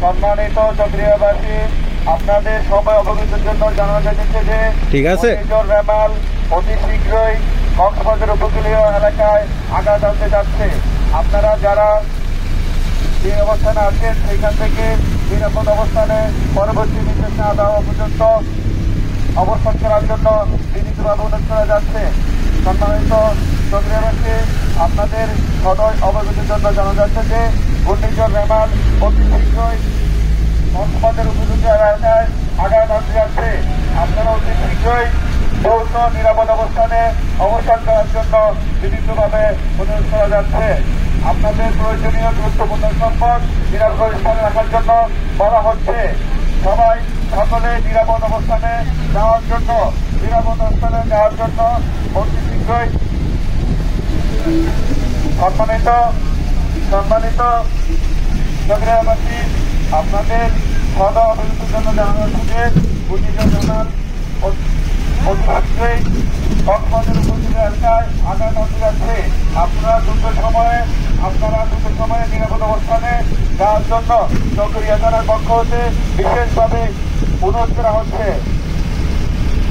সম্মানিত চকরিয়াবাসী, আপনাদের সবাই অবগতির জন্য জানানো যাচ্ছে যে ঠিক আছে রেমাল অতি শীঘ্রই কক্সবাজার উপকূলীয় এলাকায় আঘাত আনতে যাচ্ছে। আপনারা যারা যে অবস্থানে আছেন সেখান থেকে নিরাপদ অবস্থানে পরবর্তী নির্দেশ না দেওয়া পর্যন্ত অবস্থান করার জন্য বিনীতভাবে অনুরোধ করা যাচ্ছে। সম্মানিত চকরিয়াবাসী, আপনাদের সদয় অবগতির জন্য জানা যাচ্ছে যে ঘূর্ণিঝড় রেমাল অতি শীঘ্রই কক্সবাজার উপকূলীয় এলাকায় আঘাত আনতে যাচ্ছে। আপনারা অতি শীঘ্রই যৌথ নিরাপদ অবস্থানে অবস্থান করার জন্য বিনীতভাবে অনুরোধ করা যাচ্ছে। আপনাদের প্রয়োজনীয় গুরুত্বপূর্ণ সম্পদ নিরাপদ স্থানে রাখার জন্য বলা হচ্ছে। সবাই সকলে নিরাপদ অবস্থানে যাওয়ার জন্য অতি শীঘ্রই সম্মানিত চকরিয়াবাসী, আপনাদের সদা অবগতির জন্য জানানো হচ্ছে যে ঘূর্ণিঝড় রেমাল অতি শীঘ্রই কক্সবাজার উপকূলীয় এলাকায় আঘাত আনতে যাচ্ছে। আপনারা দ্রুত সময়ে নিরাপদ অবস্থানে যাওয়ার জন্য চকরিয়া থানার পক্ষ হতে বিশেষভাবে অনুরোধ করা হচ্ছে।